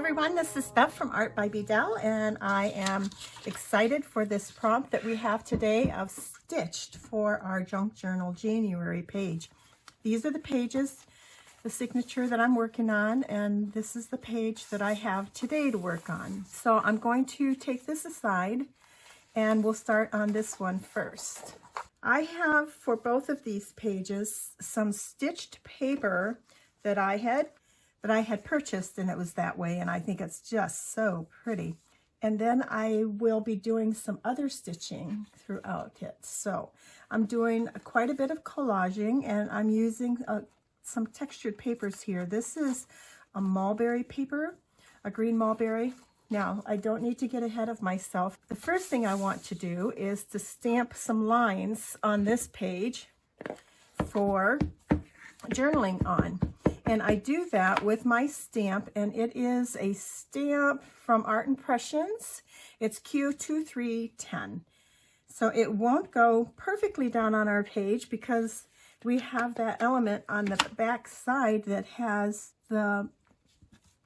everyone, this is Beth from Art by Bedell, and I am excited for this prompt that we have today of stitched for our junk journal January page. These are the pages, the signature that I'm working on, and this is the page that I have today to work on. So I'm going to take this aside and we'll start on this one first. I have for both of these pages some stitched paper that I had purchased, and it was that way, and I think it's just so pretty. And then I will be doing some other stitching throughout it. So I'm doing quite a bit of collaging, and I'm using some textured papers here. This is a mulberry paper, a green mulberry. Now, I don't need to get ahead of myself. The first thing I want to do is to stamp some lines on this page for journaling on. And I do that with my stamp, and it is a stamp from Art Impressions. It's Q2310. So it won't go perfectly down on our page because we have that element on the back side that has the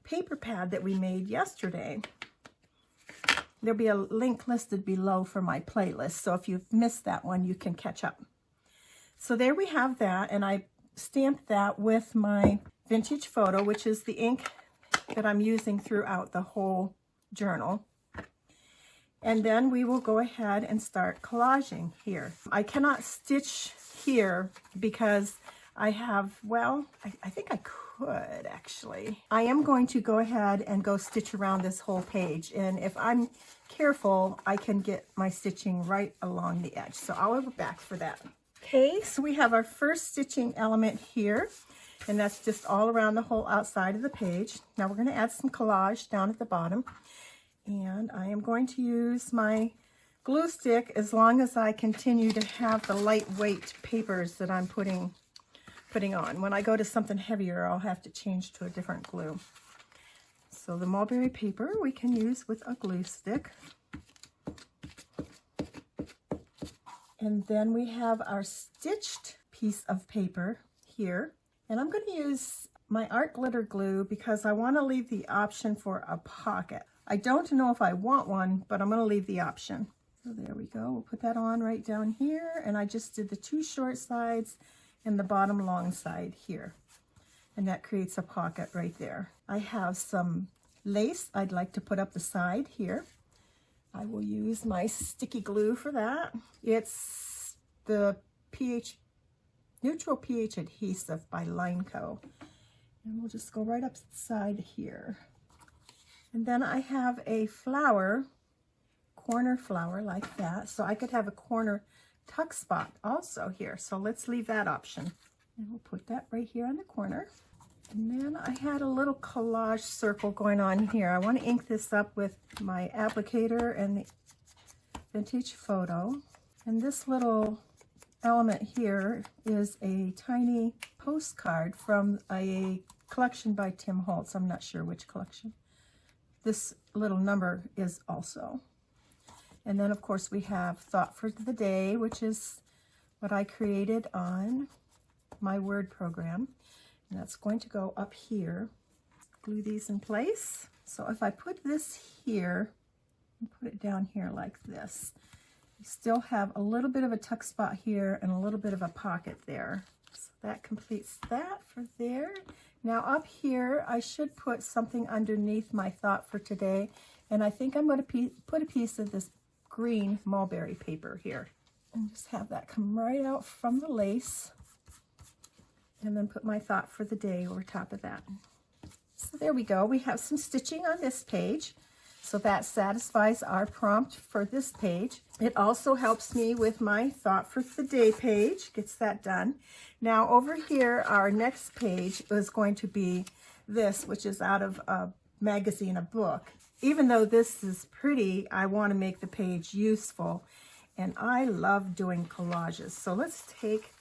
paper pad that we made yesterday. There'll be a link listed below for my playlist, so if you've missed that one, you can catch up. So there we have that, and I stamped that with my vintage photo, which is the ink that I'm using throughout the whole journal. And then we will go ahead and start collaging here. I cannot stitch here because I have, well, I think I could actually. I am going to go ahead and go stitch around this whole page, and if I'm careful, I can get my stitching right along the edge. So I'll go back for that. Okay, so we have our first stitching element here, and that's just all around the whole outside of the page. Now we're going to add some collage down at the bottom, and I am going to use my glue stick as long as I continue to have the lightweight papers that I'm putting on. When I go to something heavier, I'll have to change to a different glue. So the mulberry paper we can use with a glue stick. And then we have our stitched piece of paper here. And I'm going to use my art glitter glue because I want to leave the option for a pocket. I don't know if I want one, but I'm going to leave the option. So there we go. We'll put that on right down here. And I just did the two short sides and the bottom long side here. And that creates a pocket right there. I have some lace I'd like to put up the side here. I will use my sticky glue for that. It's the Neutral pH Adhesive by Lineco. And we'll just go right up the side here. And then I have a flower, corner flower like that. So I could have a corner tuck spot also here. So let's leave that option. And we'll put that right here on the corner. And then I had a little collage circle going on here. I want to ink this up with my applicator and the vintage photo. And this little element here is a tiny postcard from a collection by Tim Holtz. I'm not sure which collection. This little number is also. And then of course we have Thought for the Day, which is what I created on my Word program. And that's going to go up here. Glue these in place. So if I put this here and put it down here like this, you still have a little bit of a tuck spot here and a little bit of a pocket there. So that completes that for there. Now up here, I should put something underneath my Thought for Today. And I think I'm going to put a piece of this green mulberry paper here. And just have that come right out from the lace. And then put my Thought for the Day over top of that. So there we go. We have some stitching on this page. So that satisfies our prompt for this page. It also helps me with my Thought for the Day page. Gets that done. Now over here, our next page is going to be this, which is out of a magazine, a book. Even though this is pretty, I want to make the page useful. And I love doing collages. So let's take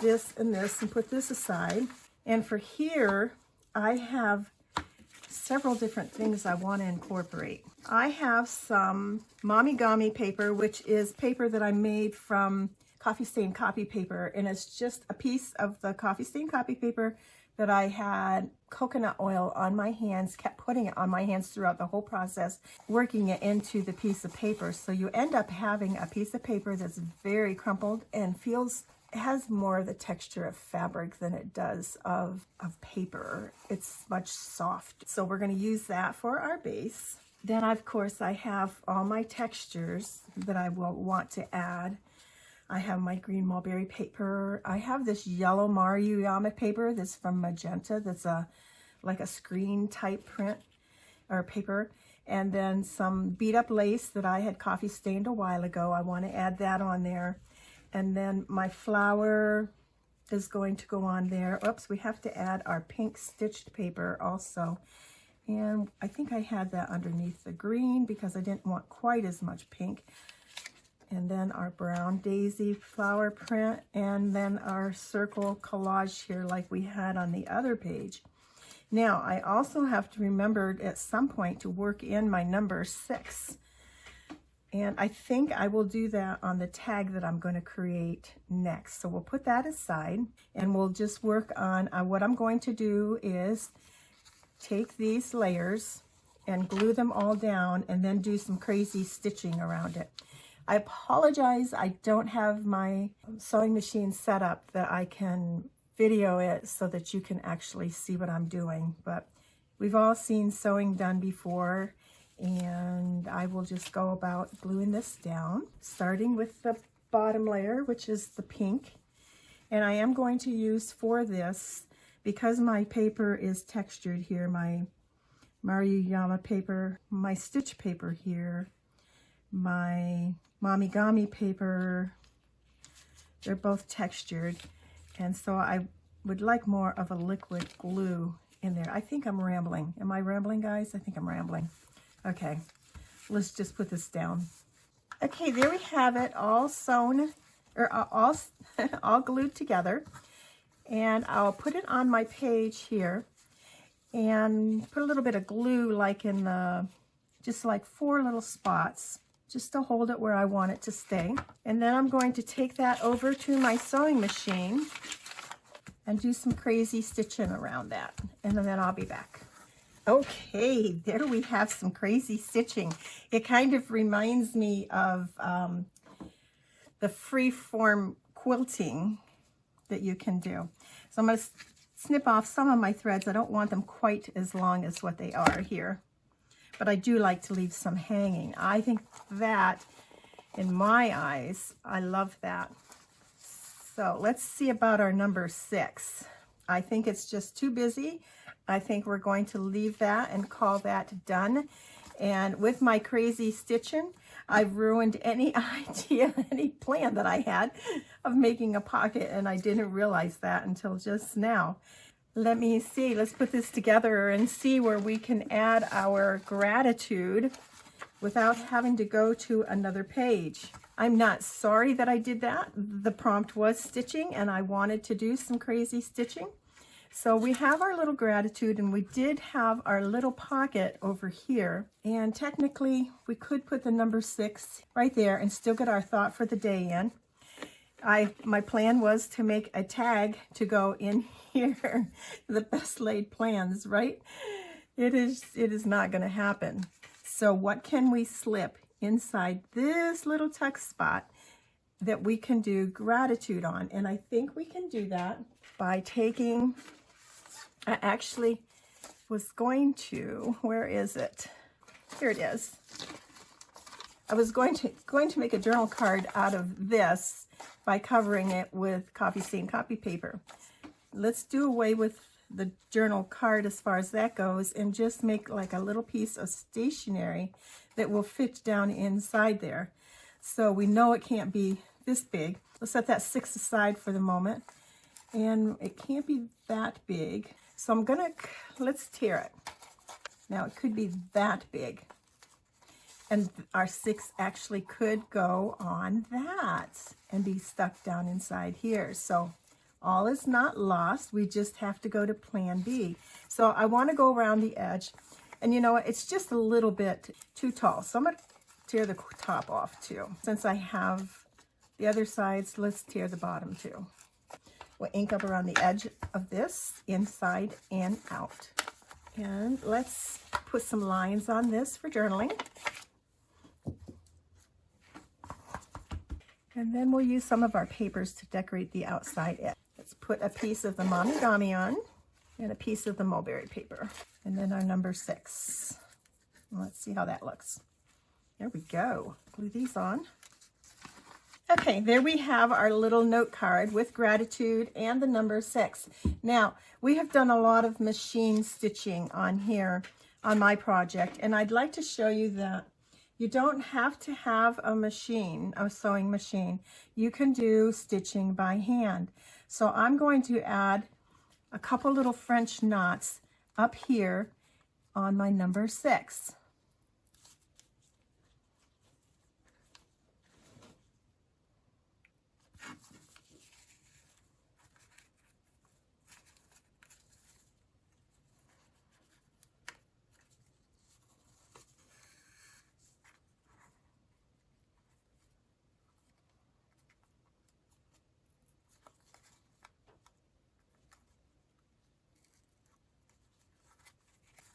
this and put this aside. And for here, I have several different things I want to incorporate. I have some Mommy paper, which is paper that I made from coffee stain copy paper, and it's just a piece of the coffee stain copy paper that I had coconut oil on my hands, kept putting it on my hands throughout the whole process, working it into the piece of paper. So you end up having a piece of paper that's very crumpled and has more of the texture of fabric than it does of paper. It's much soft. So we're going to use that for our base. Then, of course, I have all my textures that I will want to add. I have my green mulberry paper. I have this yellow Maruyama paper that's from Magenta. That's like a screen type print or paper. And then some beat up lace that I had coffee stained a while ago. I want to add that on there. And then my flower is going to go on there. Oops, we have to add our pink stitched paper also. And I think I had that underneath the green because I didn't want quite as much pink. And then our brown daisy flower print, and then our circle collage here like we had on the other page. Now, I also have to remember at some point to work in my number 6. And I think I will do that on the tag that I'm going to create next. So we'll put that aside and we'll just work on what I'm going to do is take these layers and glue them all down and then do some crazy stitching around it. I apologize, I don't have my sewing machine set up that I can video it so that you can actually see what I'm doing. But we've all seen sewing done before, and I will just go about gluing this down, starting with the bottom layer, which is the pink. And I am going to use for this, because my paper is textured here, my Maruyama paper, my stitch paper here, my Mamigami paper, they're both textured. And so I would like more of a liquid glue in there. I think I'm rambling. Am I rambling, guys? I think I'm rambling. Okay, let's just put this down. Okay, there we have it, all sewn, or all glued together. And I'll put it on my page here and put a little bit of glue like in the, just like 4 little spots, just to hold it where I want it to stay. And then I'm going to take that over to my sewing machine and do some crazy stitching around that. And then I'll be back. Okay, there we have some crazy stitching. It kind of reminds me of the free-form quilting that you can do. So I'm going to snip off some of my threads. I don't want them quite as long as what they are here, but I do like to leave some hanging. I think that, in my eyes, I love that. So let's see about our number 6. I think it's just too busy. I think we're going to leave that and call that done. And with my crazy stitching, I've ruined any idea, any plan that I had of making a pocket, and I didn't realize that until just now. Let me see, let's put this together and see where we can add our gratitude without having to go to another page. I'm not sorry that I did that. The prompt was stitching, and I wanted to do some crazy stitching. So we have our little gratitude, and we did have our little pocket over here. And technically, we could put the number 6 right there and still get our thought for the day in. My plan was to make a tag to go in here. The best laid plans, right? It is not going to happen. So what can we slip inside this little tuck spot that we can do gratitude on? And I think we can do that by taking, I actually was going to, where is it? Here it is. I was going to make a journal card out of this by covering it with coffee stained copy paper. Let's do away with the journal card as far as that goes and just make like a little piece of stationery that will fit down inside there. So we know it can't be this big. Let's set that 6 aside for the moment. And it can't be that big. So I'm gonna, let's tear it. Now it could be that big. And our 6 actually could go on that and be stuck down inside here. So all is not lost. We just have to go to plan B. So I want to go around the edge. And you know what? It's just a little bit too tall. So I'm going to tear the top off too. Since I have the other sides, let's tear the bottom too. We'll ink up around the edge of this, inside and out. And let's put some lines on this for journaling. And then we'll use some of our papers to decorate the outside edge. Let's put a piece of the Monogami on and a piece of the mulberry paper. And then our number 6. Let's see how that looks. There we go. Glue these on. Okay, there we have our little note card with gratitude and the number 6. Now, we have done a lot of machine stitching on here on my project, and I'd like to show you that you don't have to have a machine, a sewing machine. You can do stitching by hand. So I'm going to add a couple little French knots up here on my number 6.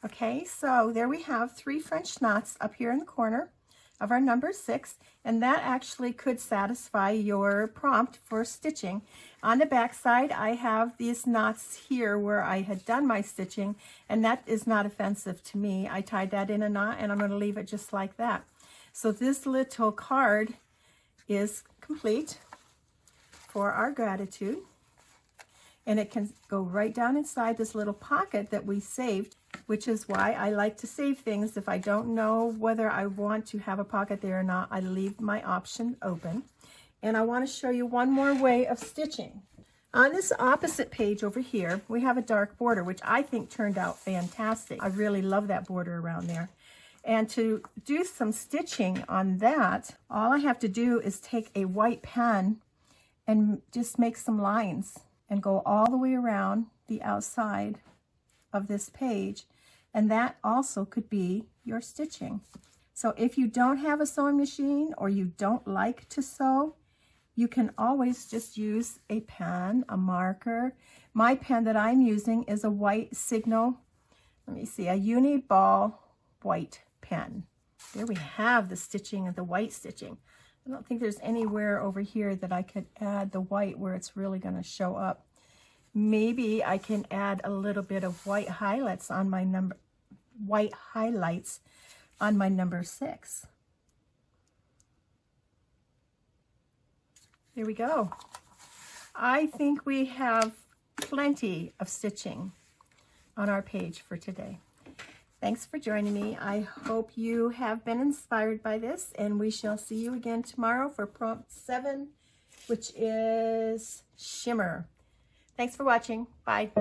Okay, so there we have 3 French knots up here in the corner of our number 6, and that actually could satisfy your prompt for stitching. On the back side, I have these knots here where I had done my stitching, and that is not offensive to me. I tied that in a knot, and I'm going to leave it just like that. So this little card is complete for our gratitude, and it can go right down inside this little pocket that we saved, which is why I like to save things. If I don't know whether I want to have a pocket there or not, I leave my option open. And I want to show you one more way of stitching. On this opposite page over here, we have a dark border, which I think turned out fantastic. I really love that border around there. And to do some stitching on that, all I have to do is take a white pen and just make some lines and go all the way around the outside of this page, and that also could be your stitching. So if you don't have a sewing machine or you don't like to sew, you can always just use a pen, a marker. My pen that I'm using is a white Signal, let me see, a Uniball white pen. There we have the stitching and the white stitching. I don't think there's anywhere over here that I could add the white where it's really going to show up. Maybe I can add a little bit of white highlights on my number 6. There we go. I think we have plenty of stitching on our page for today. Thanks for joining me. I hope you have been inspired by this, and we shall see you again tomorrow for prompt 7, which is shimmer. Thanks for watching. Bye.